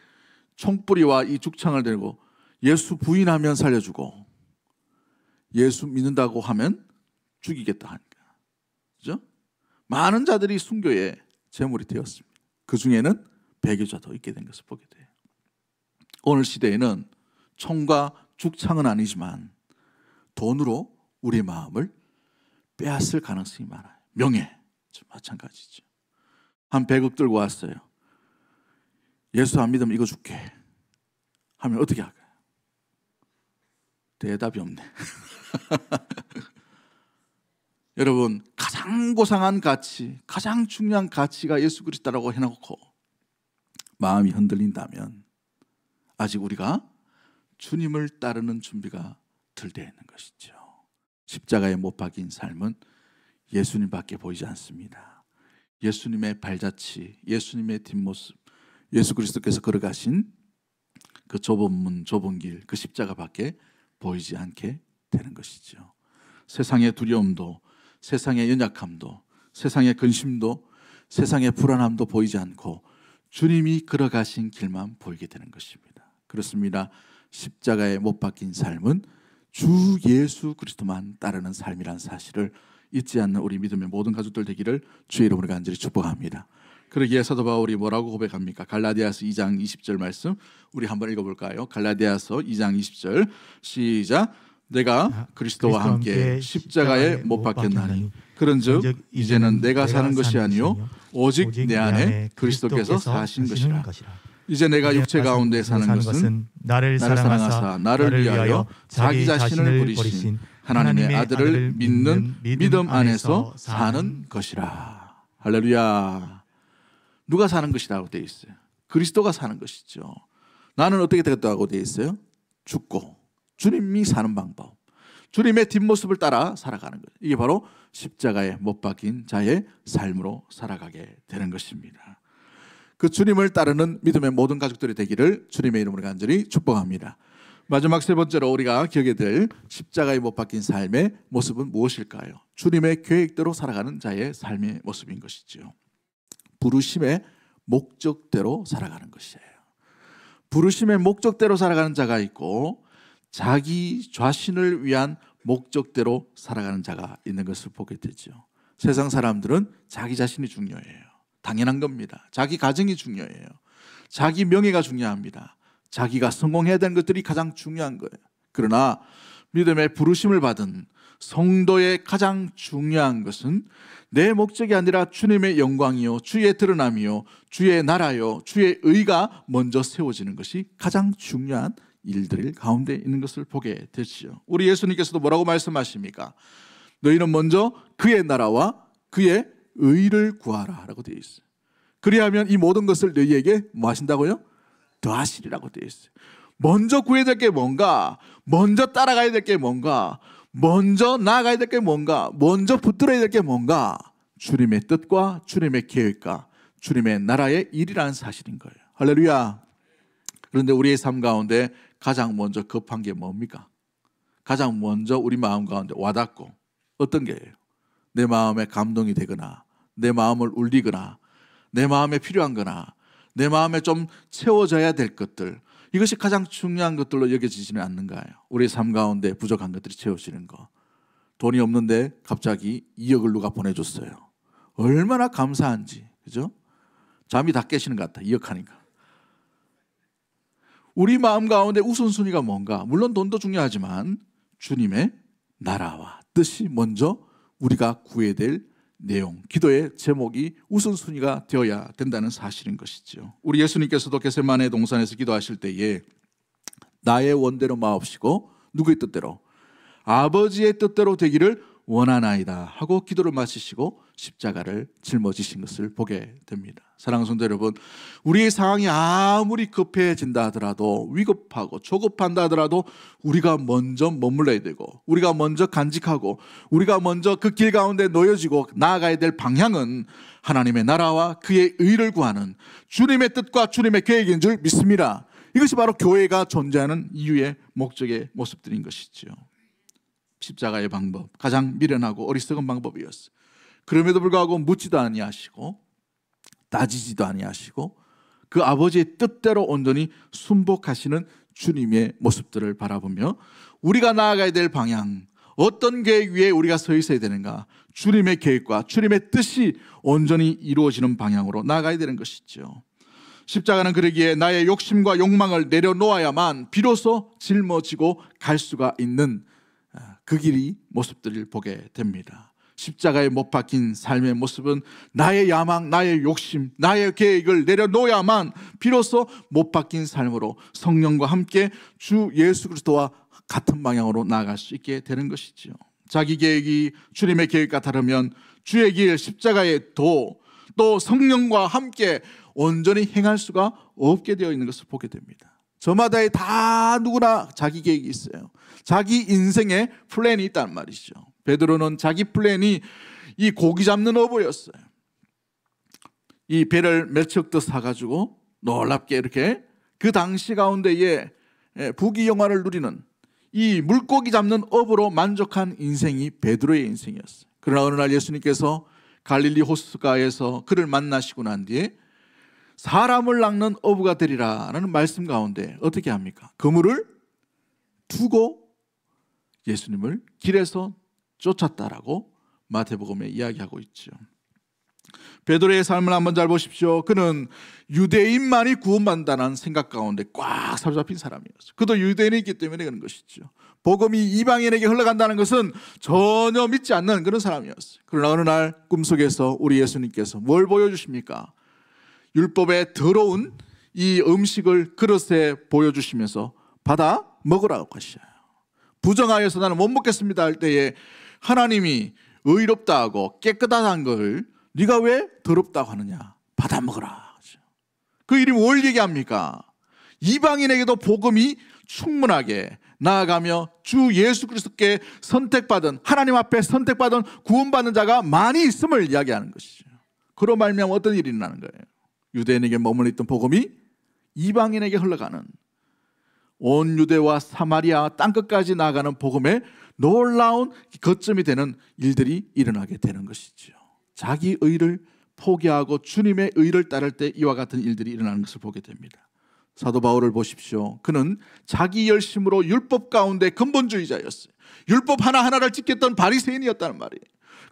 총뿌리와 이 죽창을 들고 예수 부인하면 살려주고 예수 믿는다고 하면 죽이겠다 하니까. 그죠? 많은 자들이 순교의 제물이 되었습니다. 그 중에는 배교자도 있게 된 것을 보게 돼요. 오늘 시대에는 총과 죽창은 아니지만 돈으로 우리의 마음을 빼앗을 가능성이 많아요. 명예 마찬가지죠. 한 100억 들고 왔어요. 예수 안 믿으면 이거 줄게 하면 어떻게 할까요? 대답이 없네. 여러분, 가장 고상한 가치, 가장 중요한 가치가 예수 그리스도라고 해놓고 마음이 흔들린다면 아직 우리가 주님을 따르는 준비가 덜 되어 있는 것이죠. 십자가에 못 박힌 삶은 예수님밖에 보이지 않습니다. 예수님의 발자취, 예수님의 뒷모습, 예수 그리스도께서 걸어가신 그 좁은 문, 좁은 길, 그 십자가밖에 보이지 않게 되는 것이죠. 세상의 두려움도, 세상의 연약함도, 세상의 근심도, 세상의 불안함도 보이지 않고 주님이 걸어가신 길만 보이게 되는 것입니다. 그렇습니다. 십자가에 못 박힌 삶은 주 예수 그리스도만 따르는 삶이란 사실을 잊지 않는 우리 믿음의 모든 가족들 되기를 주의 이름으로 간절히 축복합니다. 그러기에 사도 바울이 뭐라고 고백합니까? 갈라디아서 2장 20절 말씀 우리 한번 읽어볼까요? 갈라디아서 2장 20절 시작. 내가 그리스도와 함께 십자가에 못 박혔나니 그런즉 이제는 내가 사는 것이 아니요 오직 내 안에 그리스도께서 사신 것이라. 이제 내가 육체 가운데 사는 것은 나를 사랑하사 나를 위하여 자기 자신을 버리신 하나님의 아들을 믿는 믿음 안에서 사는 것이라. 할렐루야. 누가 사는 것이라고 되어 있어요? 그리스도가 사는 것이죠. 나는 어떻게 되겠다고 되어 있어요? 죽고 주님이 사는 방법, 주님의 뒷모습을 따라 살아가는 것. 이게 바로 십자가에 못 박힌 자의 삶으로 살아가게 되는 것입니다. 그 주님을 따르는 믿음의 모든 가족들이 되기를 주님의 이름으로 간절히 축복합니다. 마지막 세 번째로 우리가 기억해야 될 십자가에 못 박힌 삶의 모습은 무엇일까요? 주님의 계획대로 살아가는 자의 삶의 모습인 것이죠. 부르심의 목적대로 살아가는 것이에요. 부르심의 목적대로 살아가는 자가 있고 자기 자신을 위한 목적대로 살아가는 자가 있는 것을 보게 되죠. 세상 사람들은 자기 자신이 중요해요. 당연한 겁니다. 자기 가정이 중요해요. 자기 명예가 중요합니다. 자기가 성공해야 되는 것들이 가장 중요한 거예요. 그러나 믿음의 부르심을 받은 성도의 가장 중요한 것은 내 목적이 아니라 주님의 영광이요 주의 드러남이요 주의 나라요 주의 의가 먼저 세워지는 것이 가장 중요한 일들 가운데 있는 것을 보게 되죠. 우리 예수님께서도 뭐라고 말씀하십니까? 너희는 먼저 그의 나라와 그의 의를 구하라 라고 되어 있어요. 그리하면 이 모든 것을 너희에게 뭐 하신다고요? 더하시리라고 되어 있어요. 먼저 구해야 될 게 뭔가, 먼저 따라가야 될 게 뭔가, 먼저 나아가야 될 게 뭔가, 먼저 붙들어야 될 게 뭔가, 주님의 뜻과 주님의 계획과 주님의 나라의 일이라는 사실인 거예요. 할렐루야. 그런데 우리의 삶 가운데 가장 먼저 급한 게 뭡니까? 가장 먼저 우리 마음 가운데 와닿고 어떤 게예요? 내 마음에 감동이 되거나 내 마음을 울리거나 내 마음에 필요한 거나 내 마음에 좀 채워져야 될 것들, 이것이 가장 중요한 것들로 여겨지지는 않는가요? 우리 삶 가운데 부족한 것들이 채워지는 거. 돈이 없는데 갑자기 2억을 누가 보내줬어요. 얼마나 감사한지, 그죠? 잠이 다 깨시는 것 같아, 2억 하니까. 우리 마음 가운데 우선순위가 뭔가? 물론 돈도 중요하지만 주님의 나라와 뜻이 먼저 우리가 구해야 될 내용, 기도의 제목이 우선순위가 되어야 된다는 사실인 것이죠. 우리 예수님께서도 겟세마네 동산에서 기도하실 때에 나의 원대로 마옵시고 누구의 뜻대로? 아버지의 뜻대로 되기를 원하나이다 하고 기도를 마치시고 십자가를 짊어지신 것을 보게 됩니다. 사랑하는 성도 여러분, 우리의 상황이 아무리 급해진다 하더라도, 위급하고 조급한다 하더라도 우리가 먼저 머물러야 되고 우리가 먼저 간직하고 우리가 먼저 그 길 가운데 놓여지고 나아가야 될 방향은 하나님의 나라와 그의 의를 구하는 주님의 뜻과 주님의 계획인 줄 믿습니다. 이것이 바로 교회가 존재하는 이유의 목적의 모습들인 것이죠. 십자가의 방법, 가장 미련하고 어리석은 방법이었어요. 그럼에도 불구하고 묻지도 아니하시고 따지지도 아니하시고 그 아버지의 뜻대로 온전히 순복하시는 주님의 모습들을 바라보며 우리가 나아가야 될 방향, 어떤 계획 위에 우리가 서 있어야 되는가, 주님의 계획과 주님의 뜻이 온전히 이루어지는 방향으로 나아가야 되는 것이죠. 십자가는 그러기에 나의 욕심과 욕망을 내려놓아야만 비로소 짊어지고 갈 수가 있는 그 길이 모습들을 보게 됩니다. 십자가에 못 박힌 삶의 모습은 나의 야망, 나의 욕심, 나의 계획을 내려놓아야만 비로소 못 박힌 삶으로 성령과 함께 주 예수 그리스도와 같은 방향으로 나아갈 수 있게 되는 것이죠. 자기 계획이 주님의 계획과 다르면 주의 길 십자가의 도, 또 성령과 함께 온전히 행할 수가 없게 되어 있는 것을 보게 됩니다. 저마다의 다 누구나 자기 계획이 있어요. 자기 인생의 플랜이 있단 말이죠. 베드로는 자기 플랜이 이 고기 잡는 어부였어요. 이 배를 몇 척 더 사가지고 놀랍게 이렇게 그 당시 가운데에 부귀영화를 누리는 이 물고기 잡는 어부로 만족한 인생이 베드로의 인생이었어요. 그러나 어느 날 예수님께서 갈릴리 호수가에서 그를 만나시고 난 뒤에 사람을 낚는 어부가 되리라라는 말씀 가운데 어떻게 합니까? 그물을 두고 예수님을 길에서 쫓았다라고 마태복음에 이야기하고 있죠. 베드로의 삶을 한번 잘 보십시오. 그는 유대인만이 구원받는다는 생각 가운데 꽉 사로잡힌 사람이었어요. 그도 유대인이기 때문에 그런 것이죠. 복음이 이방인에게 흘러간다는 것은 전혀 믿지 않는 그런 사람이었어요. 그러나 어느 날 꿈속에서 우리 예수님께서 뭘 보여주십니까? 율법에 더러운 이 음식을 그릇에 보여주시면서 받아 먹으라고 하셔요. 부정하여서 나는 못 먹겠습니다 할 때에 하나님이 의롭다 하고 깨끗하다는 걸 네가 왜 더럽다고 하느냐? 받아 먹으라. 그 일이 뭘 얘기합니까? 이방인에게도 복음이 충분하게 나아가며 주 예수 그리스도께 선택받은, 하나님 앞에 선택받은 구원받는 자가 많이 있음을 이야기하는 것이죠. 그로 말미암아 어떤 일이 일어나는 거예요? 유대인에게 머물러 있던 복음이 이방인에게 흘러가는, 온 유대와 사마리아 땅끝까지 나아가는 복음의 놀라운 거점이 되는 일들이 일어나게 되는 것이죠. 자기 의를 포기하고 주님의 의를 따를 때 이와 같은 일들이 일어나는 것을 보게 됩니다. 사도 바울을 보십시오. 그는 자기 열심으로 율법 가운데 근본주의자였어요. 율법 하나하나를 지켰던 바리새인이었다는 말이에요.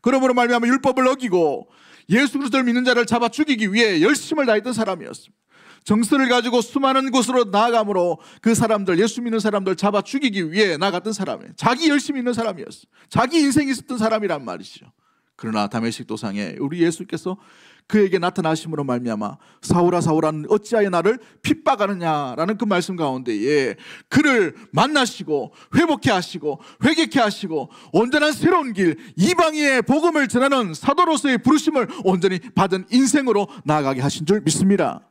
그러므로 말미암아 율법을 어기고 예수 그리스도를 믿는 자를 잡아 죽이기 위해 열심을 다했던 사람이었습니다. 정서를 가지고 수많은 곳으로 나아감으로 그 사람들, 예수 믿는 사람들 잡아 죽이기 위해 나갔던 사람이에요. 자기 열심히 있는 사람이었어요. 자기 인생이 있었던 사람이란 말이죠. 그러나 다메섹 도상에 우리 예수께서 그에게 나타나심으로 말미암아 사울아 사울아 어찌하여 나를 핍박하느냐라는 그 말씀 가운데에 그를 만나시고 회복케 하시고 회개케 하시고 온전한 새로운 길, 이방인의 복음을 전하는 사도로서의 부르심을 온전히 받은 인생으로 나아가게 하신 줄 믿습니다.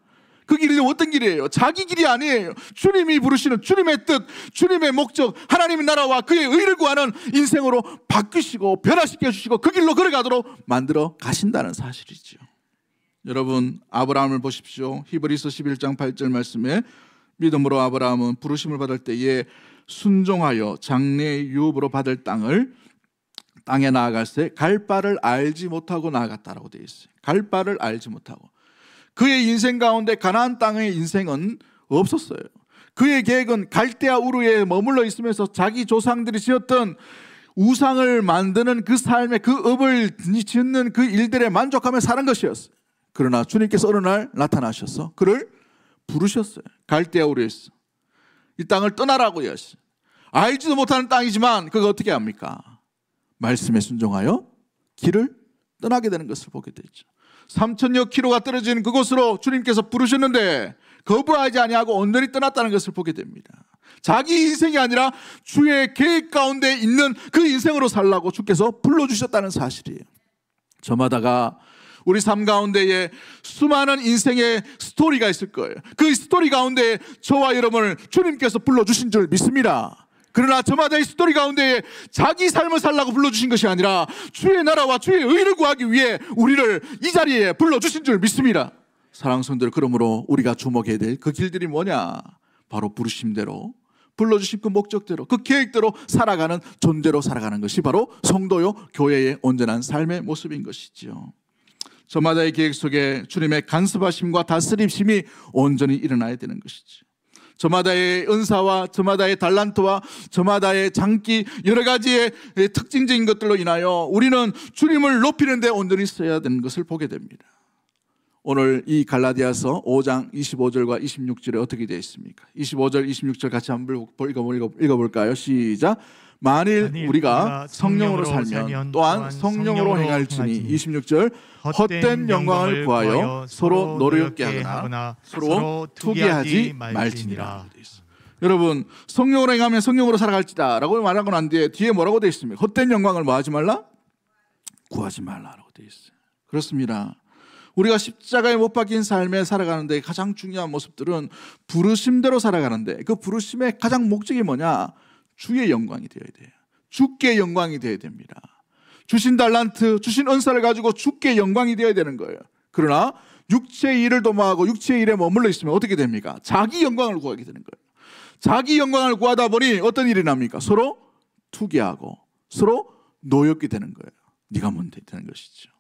그 길이 어떤 길이에요? 자기 길이 아니에요. 주님이 부르시는 주님의 뜻, 주님의 목적, 하나님의 나라와 그의 의를 구하는 인생으로 바꾸시고 변화시켜 주시고 그 길로 걸어가도록 만들어 가신다는 사실이죠. 여러분, 아브라함을 보십시오. 히브리서 11장 8절 말씀에 믿음으로 아브라함은 부르심을 받을 때에 순종하여 장래의 유업으로 받을 땅에 나아갈 때 갈 바를 알지 못하고 나아갔다라고 되어 있어요. 갈 바를 알지 못하고. 그의 인생 가운데 가나안 땅의 인생은 없었어요. 그의 계획은 갈대아 우르에 머물러 있으면서 자기 조상들이 지었던 우상을 만드는 그 삶의 그 업을 짓는 그 일들에 만족하며 사는 것이었어요. 그러나 주님께서 어느 날 나타나셔서 그를 부르셨어요. 갈대아 우르에서 이 땅을 떠나라고 하셨어요. 알지도 못하는 땅이지만 그거 어떻게 합니까? 말씀에 순종하여 길을 떠나게 되는 것을 보게 되죠. 3,000여 킬로가 떨어진 그곳으로 주님께서 부르셨는데 거부하지 아니하고 온전히 떠났다는 것을 보게 됩니다. 자기 인생이 아니라 주의 계획 가운데 있는 그 인생으로 살라고 주께서 불러주셨다는 사실이에요. 저마다가 우리 삶 가운데에 수많은 인생의 스토리가 있을 거예요. 그 스토리 가운데 저와 여러분을 주님께서 불러주신 줄 믿습니다. 그러나 저마다의 스토리 가운데 자기 삶을 살라고 불러주신 것이 아니라 주의 나라와 주의 의를 구하기 위해 우리를 이 자리에 불러주신 줄 믿습니다. 사랑하는 성도들, 그러므로 우리가 주목해야 될 그 길들이 뭐냐? 바로 부르심대로, 불러주신 그 목적대로, 그 계획대로 살아가는 존재로 살아가는 것이 바로 성도요 교회의 온전한 삶의 모습인 것이죠. 저마다의 계획 속에 주님의 간섭하심과 다스림심이 온전히 일어나야 되는 것이죠. 저마다의 은사와 저마다의 달란트와 저마다의 장기 여러 가지의 특징적인 것들로 인하여 우리는 주님을 높이는 데 온전히 써야 되는 것을 보게 됩니다. 오늘 이 갈라디아서 5장 25절과 26절에 어떻게 되어 있습니까? 25절 26절 같이 한번 읽어볼까요? 시작. 만일 우리가 성령으로 살면 또한 성령으로 행할지니. 26절. 헛된 영광을 구하여 서로 노력게 하거나 서로 투기하지 말지니라. 여러분, 성령으로 행하면 성령으로 살아갈지다 라고 말하고 난 뒤에 뭐라고 되어 있습니까? 헛된 영광을 뭐 하지 말라? 구하지 말라라고 되어 있어요. 그렇습니다. 우리가 십자가에 못 박힌 삶에 살아가는데 가장 중요한 모습들은 부르심대로 살아가는데, 그 부르심의 가장 목적이 뭐냐? 주의 영광이 되어야 돼요. 주께 영광이 되어야 됩니다. 주신 달란트, 주신 은사를 가지고 주께 영광이 되어야 되는 거예요. 그러나 육체의 일을 도모하고 육체의 일에 머물러 있으면 어떻게 됩니까? 자기 영광을 구하게 되는 거예요. 자기 영광을 구하다 보니 어떤 일이 납니까? 서로 투기하고 서로 노엽게 되는 거예요. 네가 뭔데 되는 것이죠.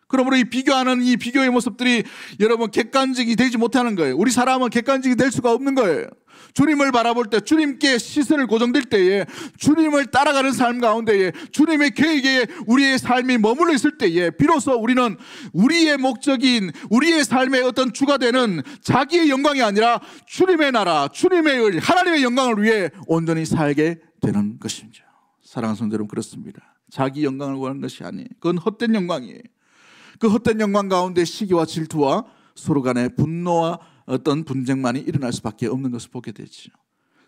그러므로 이 비교하는 이 비교의 모습들이 여러분 객관적이 되지 못하는 거예요. 우리 사람은 객관적이 될 수가 없는 거예요. 주님을 바라볼 때, 주님께 시선을 고정될 때에, 주님을 따라가는 삶 가운데에, 주님의 계획에 우리의 삶이 머물러 있을 때에 비로소 우리는 우리의 목적인 우리의 삶의 어떤 주가 되는 자기의 영광이 아니라 주님의 나라, 주님의 을, 하나님의 영광을 위해 온전히 살게 되는 것입니다. 사랑하는 성도 여러분, 그렇습니다. 자기 영광을 구하는 것이 아니에요. 그건 헛된 영광이에요. 그 헛된 영광 가운데 시기와 질투와 서로 간의 분노와 어떤 분쟁만이 일어날 수밖에 없는 것을 보게 되죠.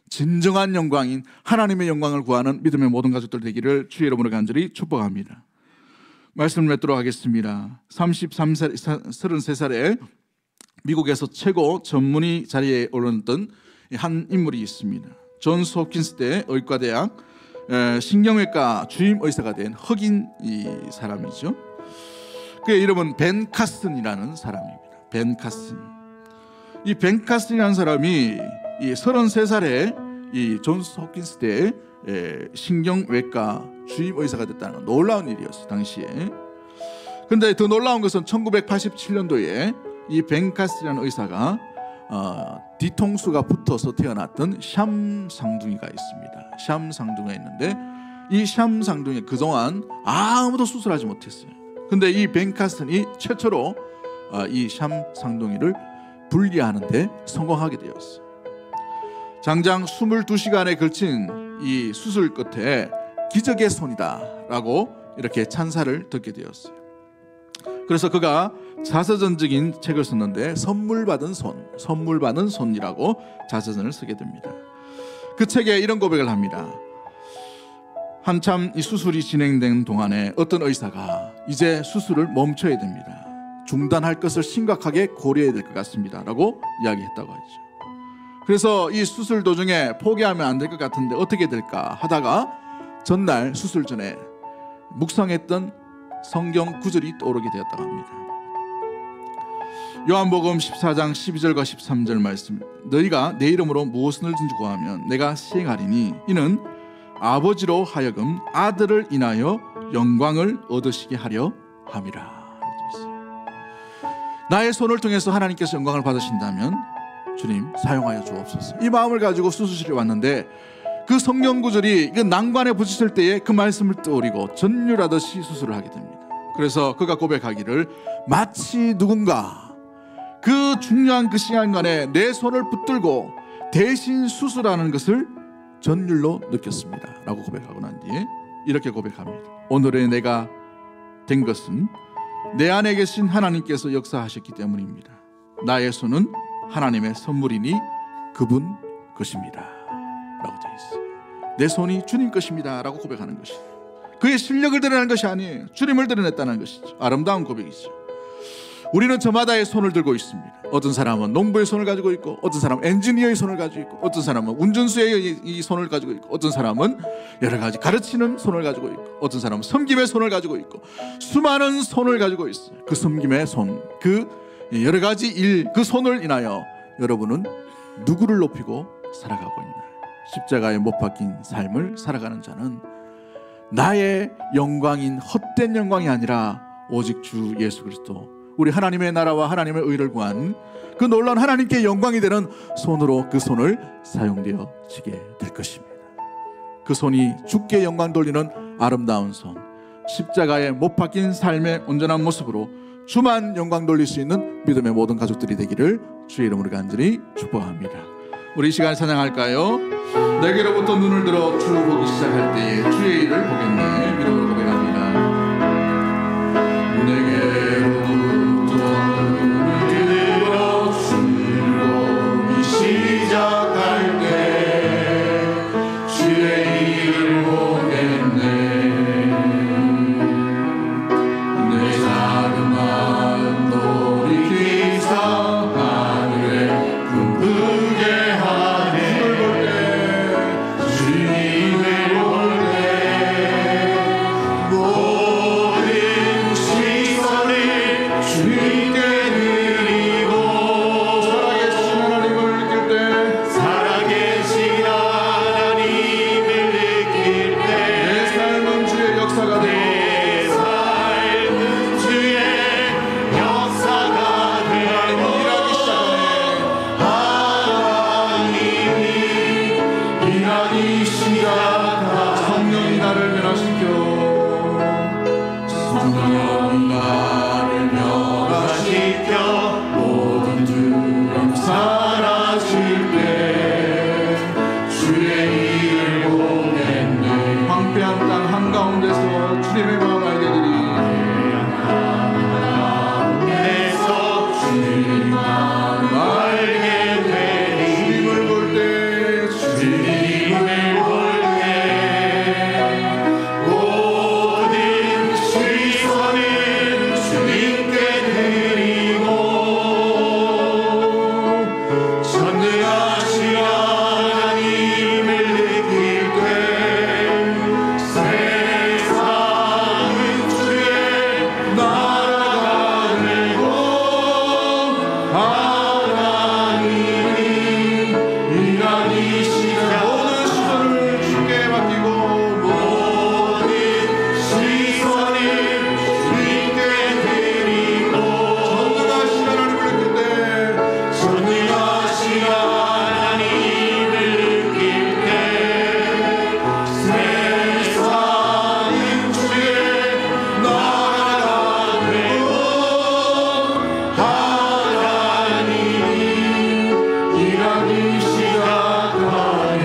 진정한 영광인 하나님의 영광을 구하는 믿음의 모든 가족들 되기를 주의 이름으로 간절히 축복합니다. 말씀을 맺도록 하겠습니다. 33살에 미국에서 최고 전문의 자리에 올랐던 한 인물이 있습니다. 존스 홉킨스 대 의과대학 신경외과 주임 의사가 된 흑인 이 사람이죠. 그의 이름은 벤 카슨이라는 사람입니다. 벤 카슨. 이 벤 카슨이라는 사람이 이 33살에 이 존스 홉킨스 대 신경외과 주임 의사가 됐다는 건 놀라운 일이었어요, 당시에. 그런데 더 놀라운 것은 1987년도에 이 벤 카슨이라는 의사가 뒤통수가 붙어서 태어났던 샴 상둥이가 있습니다. 샴 상둥이가 있는데 이 샴 상둥이 그동안 아무도 수술하지 못했어요. 근데 이 벤 카슨이 최초로 이 샴 상둥이를 분리하는 데 성공하게 되었어요. 장장 22시간에 걸친 이 수술 끝에 기적의 손이다 라고 이렇게 찬사를 듣게 되었어요. 그래서 그가 자서전적인 책을 썼는데 선물 받은 손이라고 자서전을 쓰게 됩니다. 그 책에 이런 고백을 합니다. 한참 이 수술이 진행된 동안에 어떤 의사가 이제 수술을 멈춰야 됩니다. 중단할 것을 심각하게 고려해야 될 것 같습니다 라고 이야기했다고 하죠. 그래서 이 수술 도중에 포기하면 안 될 것 같은데 어떻게 될까 하다가 전날 수술 전에 묵상했던 성경 구절이 떠오르게 되었다고 합니다. 요한복음 14장 12절과 13절 말씀, 너희가 내 이름으로 무엇을든지 구하면 내가 시행하리니 이는 아버지로 하여금 아들을 인하여 영광을 얻으시게 하려 함이라. 나의 손을 통해서 하나님께서 영광을 받으신다면 주님 사용하여 주옵소서. 이 마음을 가지고 수술실에 왔는데 그 성경 구절이 그 난관에 부딪힐 때에 그 말씀을 떠올리고 전율하듯이 수술을 하게 됩니다. 그래서 그가 고백하기를 마치 누군가 그 중요한 그 시간간에 내 손을 붙들고 대신 수술하는 것을 전율로 느꼈습니다 라고 고백하고 난 뒤에 이렇게 고백합니다. 오늘의 내가 된 것은 내 안에 계신 하나님께서 역사하셨기 때문입니다. 나의 손은 하나님의 선물이니 그분 것입니다 라고 되어 있어요. 내 손이 주님 것입니다 라고 고백하는 것이죠. 그의 실력을 드러내는 것이 아니에요. 주님을 드러냈다는 것이죠. 아름다운 고백이죠. 우리는 저마다의 손을 들고 있습니다. 어떤 사람은 농부의 손을 가지고 있고, 어떤 사람은 엔지니어의 손을 가지고 있고, 어떤 사람은 운전수의 이 손을 가지고 있고, 어떤 사람은 여러 가지 가르치는 손을 가지고 있고, 어떤 사람은 섬김의 손을 가지고 있고, 수많은 손을 가지고 있어요. 그 섬김의 손, 그 여러 가지 일, 그 손을 인하여 여러분은 누구를 높이고 살아가고 있나요? 십자가에 못 박힌 삶을 살아가는 자는 나의 영광인 헛된 영광이 아니라 오직 주 예수 그리스도, 우리 하나님의 나라와 하나님의 의를 구한 그 놀라운 하나님께 영광이 되는 손으로 그 손을 사용되어지게 될 것입니다. 그 손이 주께 영광 돌리는 아름다운 손, 십자가에 못 박힌 삶의 온전한 모습으로 주만 영광 돌릴 수 있는 믿음의 모든 가족들이 되기를 주의 이름으로 간절히 축복합니다. 우리 이 시간에 찬양할까요? 내게로부터 눈을 들어 주를 보기 시작할 때에 주의 일을 보겠네. 믿음으로 고백합니다. 내게로부터 눈을 들어 주를 보기 시작할 때 주의 일을 보겠네. 내 작은 마음도 이란이 시작하 성령이 나를 변화시켜 성령이 나를 변화시켜 모든 두려움 사라질 때 주의 일을 보겠네. 황폐한 땅 한가운데서 주님의 마음을 알게 되리. 주님의 마음을 알게 되리. 주님을 볼 때 주님을 볼 때 모든 시선은 주님께 드리고 전능하신 하나님을 느낄 때 세상은 주의 나라가 되고 하나님이 이란이 시작 모든 시선을 주께 맡기고 모든 시선을 주님께 드리고 전능하신 하나님을 느낄 때 전능하신 하나님을 느낄 때 세상은 주의 나라가 되고 이란이 시작하네.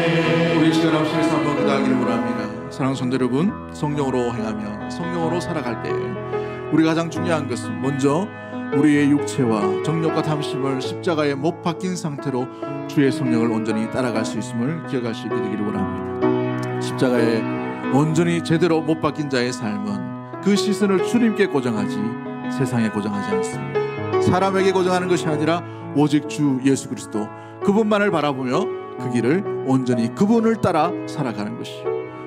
우리 시간 앞에서 한번 기도하기를 원합니다. 사랑하는 성도 여러분, 성령으로 행하며 성령으로 살아갈 때 우리 가장 중요한 것은 먼저 우리의 육체와 정욕과 탐심을 십자가에 못 박힌 상태로 주의 성령을 온전히 따라갈 수 있음을 기억할 수 있게 되기를 원합니다. 십자가에 온전히 제대로 못 박힌 자의 삶은 그 시선을 주님께 고정하지 세상에 고정하지 않습니다. 사람에게 고정하는 것이 아니라 오직 주 예수 그리스도 그분만을 바라보며 그 길을 온전히 그분을 따라 살아가는 것이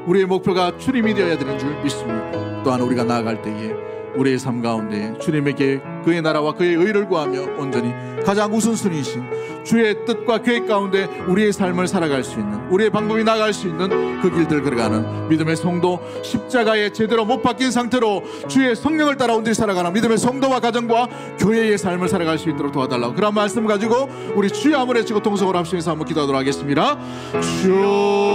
우리의 목표가 주님이 되어야 되는 줄 믿습니다. 또한 우리가 나아갈 때에 우리의 삶 가운데 주님에게 그의 나라와 그의 의를 구하며 온전히 가장 우선순위이신 주의 뜻과 계획 가운데 우리의 삶을 살아갈 수 있는 우리의 방법이 나아갈 수 있는 그 길들 걸어가는 믿음의 성도, 십자가에 제대로 못 박힌 상태로 주의 성령을 따라 온전히 살아가는 믿음의 성도와 가정과 교회의 삶을 살아갈 수 있도록 도와달라고 그런 말씀 가지고 우리 주의 한번 외치고 통성으로 합심해서 한번 기도하도록 하겠습니다. 주여